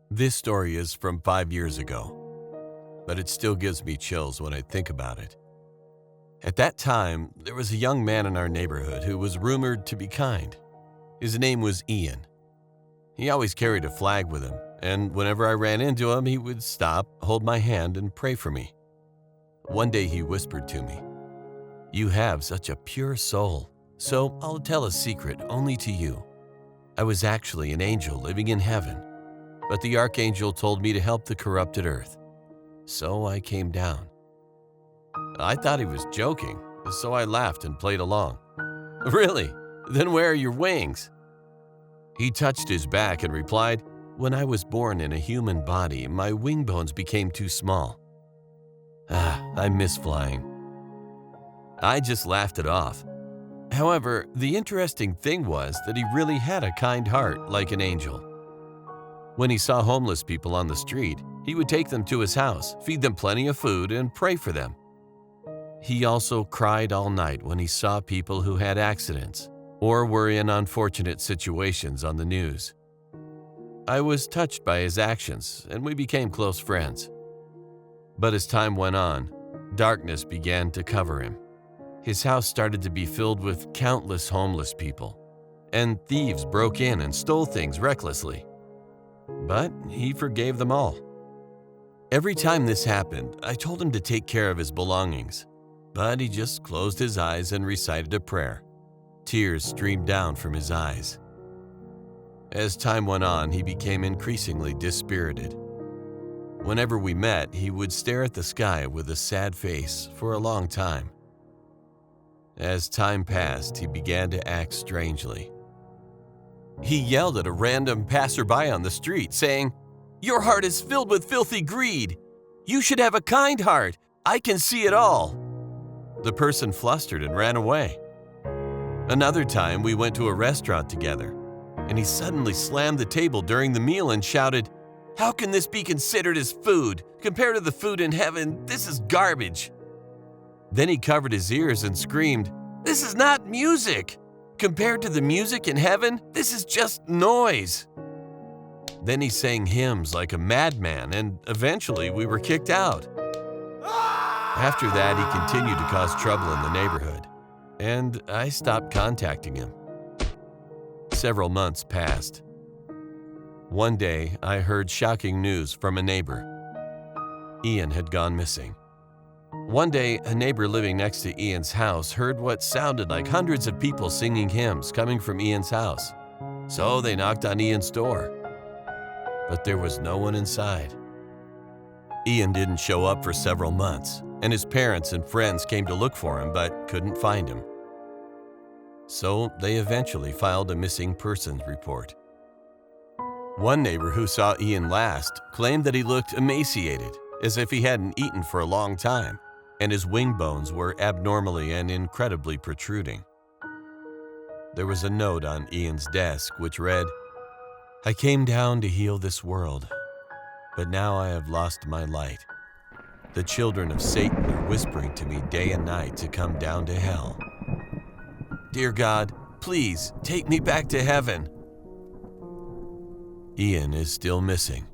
This story is from 5 years ago, but it still gives me chills when I think about it. At that time, there was a young man in our neighborhood who was rumored to be kind. His name was Ian. He always carried a flag with him, and whenever I ran into him, he would stop, hold my hand, and pray for me. One day he whispered to me, "You have such a pure soul, so I'll tell a secret only to you. I was actually an angel living in heaven, but the archangel told me to help the corrupted earth. So I came down." I thought he was joking, so I laughed and played along. "Really? Then where are your wings?" He touched his back and replied, "When I was born in a human body, my wing bones became too small. I miss flying." I just laughed it off. However, the interesting thing was that he really had a kind heart like an angel. When he saw homeless people on the street, he would take them to his house, feed them plenty of food, and pray for them. He also cried all night when he saw people who had accidents or were in unfortunate situations on the news. I was touched by his actions, and we became close friends. But as time went on, darkness began to cover him. His house started to be filled with countless homeless people, and thieves broke in and stole things recklessly. But he forgave them all. Every time this happened, I told him to take care of his belongings, but he just closed his eyes and recited a prayer. Tears streamed down from his eyes. As time went on, he became increasingly dispirited. Whenever we met, he would stare at the sky with a sad face for a long time. As time passed, he began to act strangely. He yelled at a random passerby on the street, saying, "Your heart is filled with filthy greed. You should have a kind heart. I can see it all." The person flustered and ran away. Another time, we went to a restaurant together, and he suddenly slammed the table during the meal and shouted, "How can this be considered as food? Compared to the food in heaven, this is garbage." Then he covered his ears and screamed, "This is not music! Compared to the music in heaven, this is just noise." Then he sang hymns like a madman, and eventually we were kicked out. After that, he continued to cause trouble in the neighborhood, and I stopped contacting him. Several months passed. One day, I heard shocking news from a neighbor. Ian had gone missing. One day, a neighbor living next to Ian's house heard what sounded like hundreds of people singing hymns coming from Ian's house. So they knocked on Ian's door, but there was no one inside. Ian didn't show up for several months, and his parents and friends came to look for him but couldn't find him. So they eventually filed a missing persons report. One neighbor who saw Ian last claimed that he looked emaciated, as if he hadn't eaten for a long time, and his wing bones were abnormally and incredibly protruding. There was a note on Ian's desk which read, "I came down to heal this world, but now I have lost my light. The children of Satan are whispering to me day and night to come down to hell. Dear God, please take me back to heaven." Ian is still missing.